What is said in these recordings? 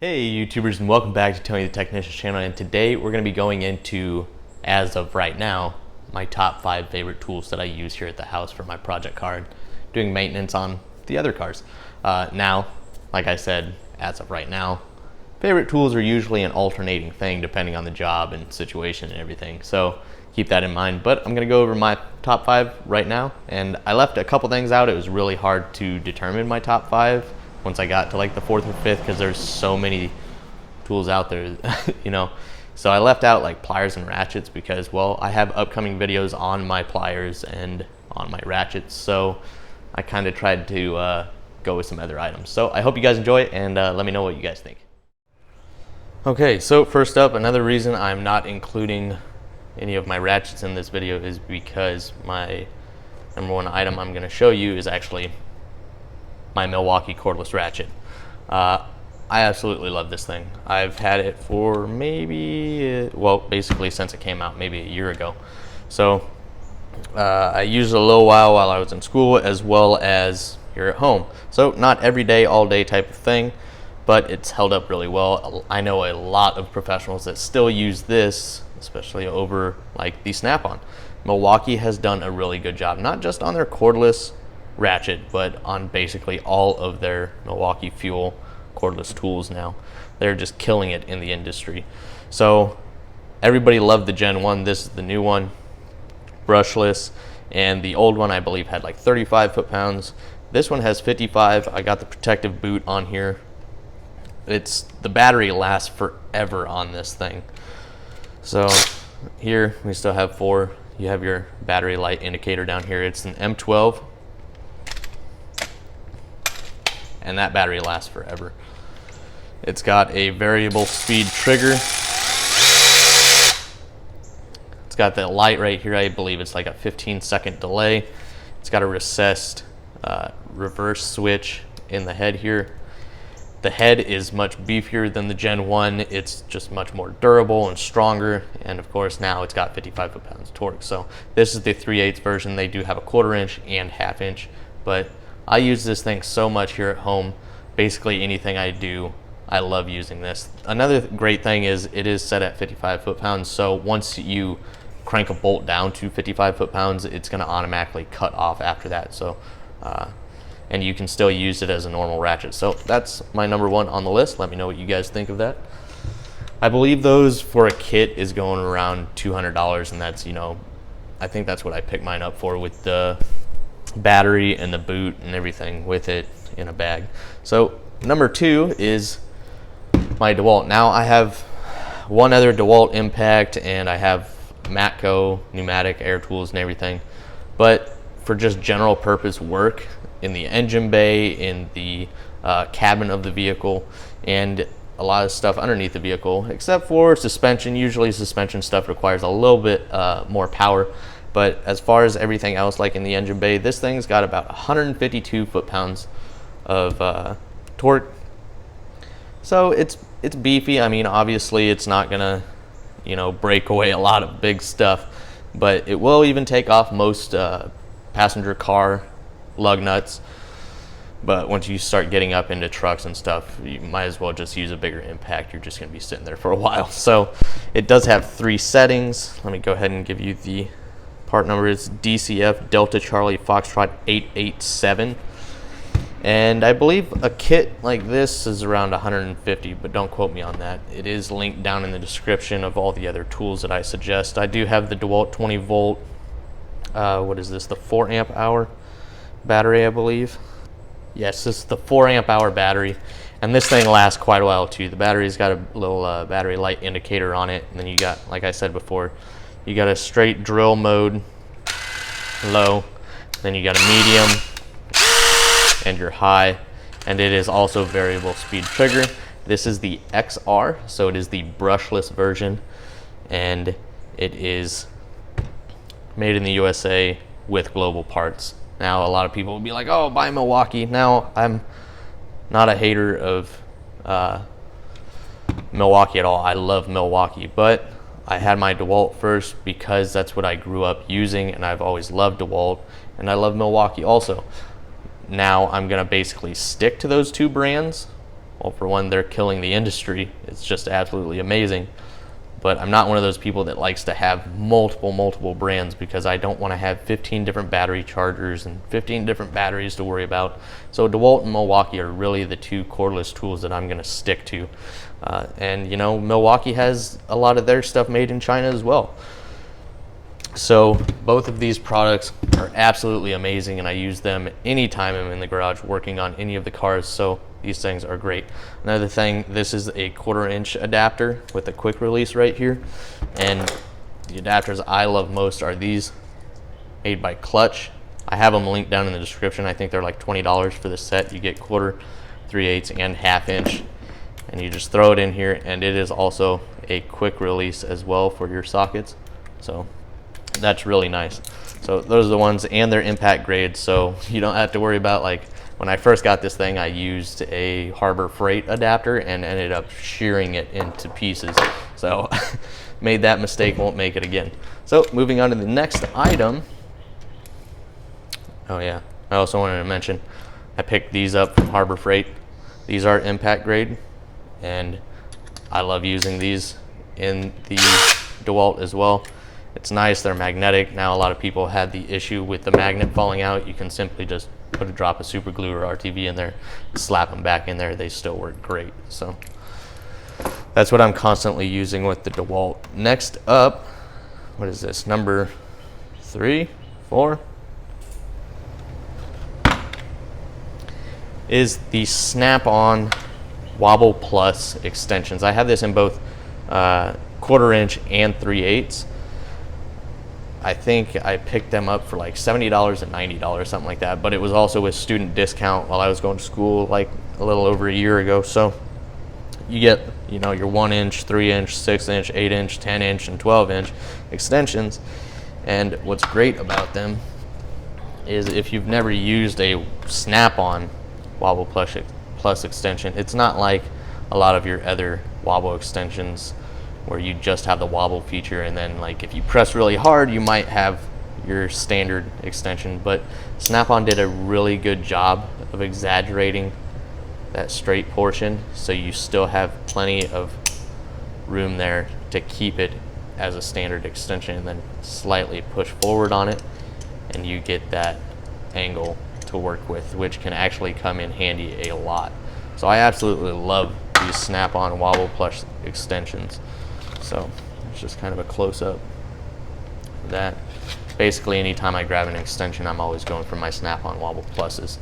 Hey YouTubers, and welcome back to Tony the Technician's channel, and today we're going to be going into, as of right now, my top 5 favorite tools that I use here at the house for my project car and doing maintenance on the other cars. Now, like I said, as of right now, favorite tools are usually an alternating thing depending on the job and situation and everything, so keep that in mind. But I'm going to go over my top 5 right now, and I left a couple things out. It was really hard to determine my top 5 once I got to like the 4th or 5th, because there's so many tools out there, you know. So I left out like pliers and ratchets because, well, I have upcoming videos on my pliers and on my ratchets, so I kind of tried to go with some other items. So I hope you guys enjoy it, and let me know what you guys think. Okay, so first up, another reason I'm not including any of my ratchets in this video is because my number 1 item I'm going to show you is actually my Milwaukee cordless ratchet. I absolutely love this thing. I've had it for maybe, well, basically since it came out, maybe a year ago. So I used it a little while I was in school, as well as here at home. So not every day, all day type of thing, but it's held up really well. I know a lot of professionals that still use this, especially over like the SnapOn. Milwaukee has done a really good job, not just on their cordless ratchet, but on basically all of their Milwaukee fuel cordless tools now. They're just killing it in the industry. So everybody loved the Gen 1. This is the new one, brushless, and the old one I believe had like 35 foot-pounds. This one has 55. I got the protective boot on here. The battery lasts forever on this thing. So here we still have 4. You have your battery light indicator down here. It's an M12, and that battery lasts forever. It's got a variable speed trigger. It's got the light right here. I believe it's like a 15-second delay. It's got a recessed reverse switch in the head here. The head is much beefier than the Gen 1. It's just much more durable and stronger, and of course now it's got 55 foot-pounds torque. So this is the 3/8 version. They do have a 1/4 inch and 1/2 inch, but I use this thing so much here at home. Basically anything I do, I love using this. Another great thing is it is set at 55 foot-pounds, so once you crank a bolt down to 55 foot-pounds, it's going to automatically cut off after that. So and you can still use it as a normal ratchet. So that's my number 1 on the list. Let me know what you guys think of that. I believe those for a kit is going around $200, and that's, you know, I think that's what I picked mine up for, with the battery and the boot and everything with it in a bag. So number 2 is my Dewalt. Now I have one other Dewalt Impact, and I have Matco pneumatic air tools and everything, but for just general purpose work in the engine bay, in the cabin of the vehicle, and a lot of stuff underneath the vehicle, except for suspension. Usually suspension stuff requires a little bit more power. But as far as everything else, like in the engine bay, this thing's got about 152 foot-pounds of torque. So it's beefy. I mean, obviously it's not gonna, you know, break away a lot of big stuff, but it will even take off most passenger car lug nuts. But once you start getting up into trucks and stuff, you might as well just use a bigger impact. You're just gonna be sitting there for a while. So it does have 3 settings. Let me go ahead and give you the part number. Is DCF Delta Charlie Foxtrot 887, and I believe a kit like this is around 150, but don't quote me on that. It is linked down in the description of all the other tools that I suggest. I do have the Dewalt 20 volt, what is this, the 4 amp hour battery, I believe. Yes, this is the 4 amp hour battery, and this thing lasts quite a while too. The battery's got a little battery light indicator on it, and then you got, like I said before, you got a straight drill mode, low, then you got a medium, and your high, and it is also variable speed trigger. This is the XR, so it is the brushless version, and it is made in the USA with global parts. Now a lot of people will be like, oh, buy Milwaukee. Now I'm not a hater of Milwaukee at all. I love Milwaukee, but I had my Dewalt first because that's what I grew up using, and I've always loved Dewalt, and I love Milwaukee also. Now I'm gonna basically stick to those 2 brands Well, for one, they're killing the industry. It's just absolutely amazing. But I'm not one of those people that likes to have multiple brands, because I don't want to have 15 different battery chargers and 15 different batteries to worry about. So DeWalt and Milwaukee are really the two cordless tools that I'm going to stick to. And you know, Milwaukee has a lot of their stuff made in China as well. So both of these products are absolutely amazing, and I use them anytime I'm in the garage working on any of the cars. So these things are great. Another thing, this is a 1/4-inch adapter with a quick release right here. And the adapters I love most are these, made by Clutch. I have them linked down in the description. I think they're like $20 for the set. You get 1/4, 3/8, and 1/2 inch. And you just throw it in here, and it is also a quick release as well for your sockets. So that's really nice. So those are the ones, and they're impact grade, so you don't have to worry about, like, when I first got this thing, I used a Harbor Freight adapter and ended up shearing it into pieces. So made that mistake, won't make it again. So moving on to the next item. Oh yeah, I also wanted to mention, I picked these up from Harbor Freight. These are impact grade, and I love using these in the DeWalt as well. It's nice, they're magnetic. Now a lot of people had the issue with the magnet falling out. You can simply just put a drop of super glue or RTV in there, slap them back in there, they still work great. So that's what I'm constantly using with the DeWalt. Next up, what is this, number 3, 4? Is the SnapOn Wobble Plus extensions. I have this in both 1/4-inch and 3/8. I think I picked them up for like $70 and $90, something like that. But it was also with student discount while I was going to school like a little over a year ago. So you get, you know, your 1-inch, 3-inch, 6-inch, 8-inch, 10-inch, and 12-inch extensions. And what's great about them is if you've never used a SnapOn Wobble Plus extension, it's not like a lot of your other Wobble extensions where you just have the wobble feature, and then like if you press really hard you might have your standard extension. But SnapOn did a really good job of exaggerating that straight portion, so you still have plenty of room there to keep it as a standard extension, and then slightly push forward on it and you get that angle to work with, which can actually come in handy a lot. So I absolutely love these SnapOn Wobble Plus extensions. So it's just kind of a close-up of that. Basically anytime I grab an extension, I'm always going for my SnapOn Wobble Pluses.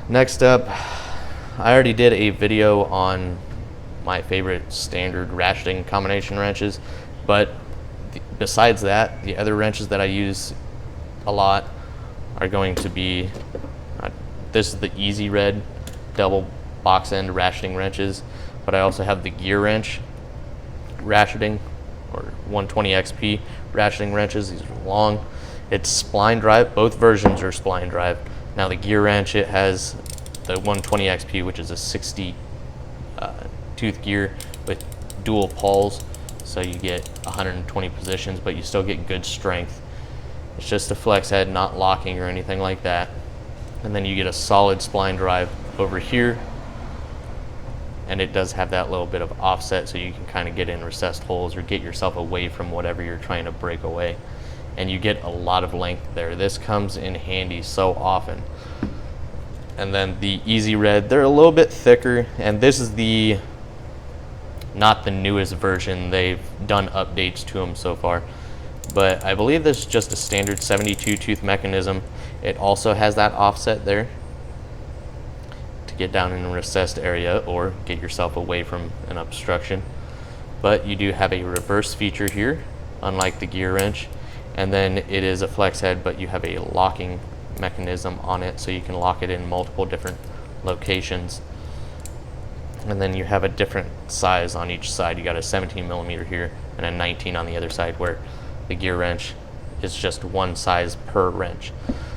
Next up, I already did a video on my favorite standard ratcheting combination wrenches, but besides that, the other wrenches that I use a lot are going to be, this is the Easy Red double box end ratcheting wrenches, but I also have the Gear Wrench ratcheting, or 120 XP ratcheting wrenches. These are long. It's spline drive. Both versions are spline drive. Now the Gear Wrench, it has the 120 XP, which is a 60 tooth gear with dual pawls, so you get 120 positions, but you still get good strength. It's just a flex head, not locking or anything like that. And then you get a solid spline drive over here, and it does have that little bit of offset, so you can kind of get in recessed holes or get yourself away from whatever you're trying to break away. And you get a lot of length there. This comes in handy so often. And then the Easy Red, they're a little bit thicker, and this is the not the newest version. They've done updates to them so far, but I believe this is just a standard 72 tooth mechanism. It also has that offset there to get down in a recessed area or get yourself away from an obstruction. But you do have a reverse feature here, unlike the Gear Wrench. And then it is a flex head, but you have a locking mechanism on it, so you can lock it in multiple different locations. And then you have a different size on each side. You got a 17 millimeter here and a 19 on the other side, where the Gear Wrench is just one size per wrench.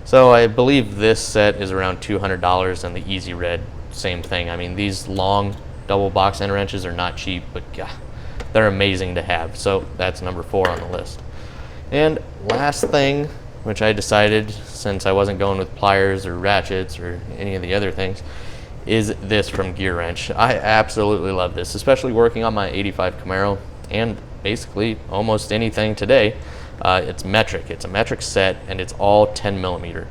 So I believe this set is around $200, and the Easy Red, same thing. I mean, these long double box end wrenches are not cheap, but God, they're amazing to have. So that's number 4 on the list. And last thing, which I decided, since I wasn't going with pliers or ratchets or any of the other things, is this from Gear Wrench. I absolutely love this, especially working on my 85 Camaro and basically almost anything today. It's metric. It's a metric set, and it's all 10 millimeter.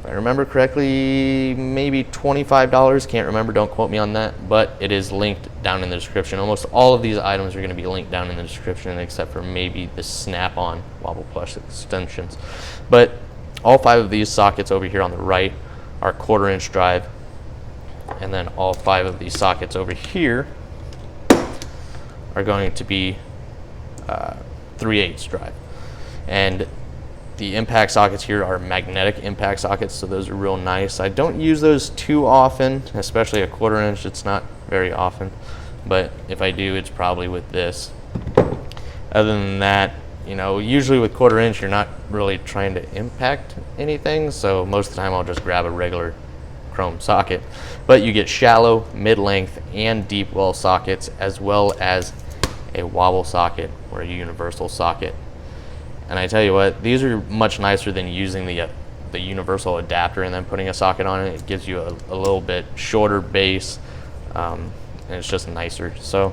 If I remember correctly, maybe $25. Can't remember. Don't quote me on that. But it is linked down in the description. Almost all of these items are going to be linked down in the description, except for maybe the SnapOn Wobble Plus extensions. But all 5 of these sockets over here on the right are 1/4 inch drive, and then all 5 of these sockets over here are going to be 3/8 drive. And the impact sockets here are magnetic impact sockets, so those are real nice. I don't use those too often, especially a 1/4 inch. It's not very often, but if I do, it's probably with this. Other than that, you know, usually with 1/4 inch, you're not really trying to impact anything, so most of the time I'll just grab a regular chrome socket. But you get shallow, mid-length, and deep well sockets, as well as a wobble socket or a universal socket. And I tell you what, these are much nicer than using the universal adapter and then putting a socket on it. It gives you a little bit shorter base, and it's just nicer. So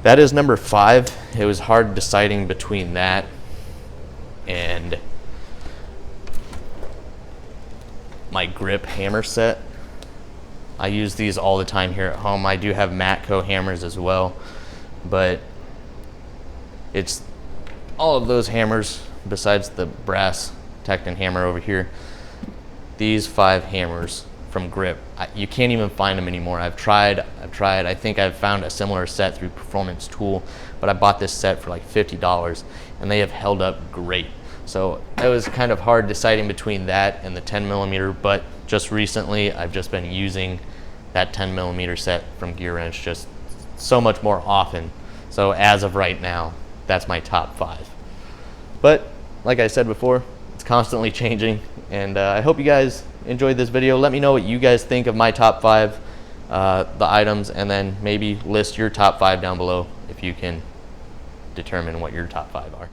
that is number 5. It was hard deciding between that and my grip hammer set. I use these all the time here at home. I do have Matco hammers as well, but it's all of those hammers besides the brass Tecton hammer over here. These 5 hammers from Grip, you can't even find them anymore. I've tried. I think I've found a similar set through Performance Tool, but I bought this set for like $50, and they have held up great. So it was kind of hard deciding between that and the 10 millimeter, but just recently I've just been using that 10 millimeter set from Gear Wrench just so much more often. So as of right now, that's my top 5. But like I said before, it's constantly changing, and I hope you guys enjoyed this video. Let me know what you guys think of my top 5, the items, and then maybe list your top 5 down below if you can determine what your top 5 are.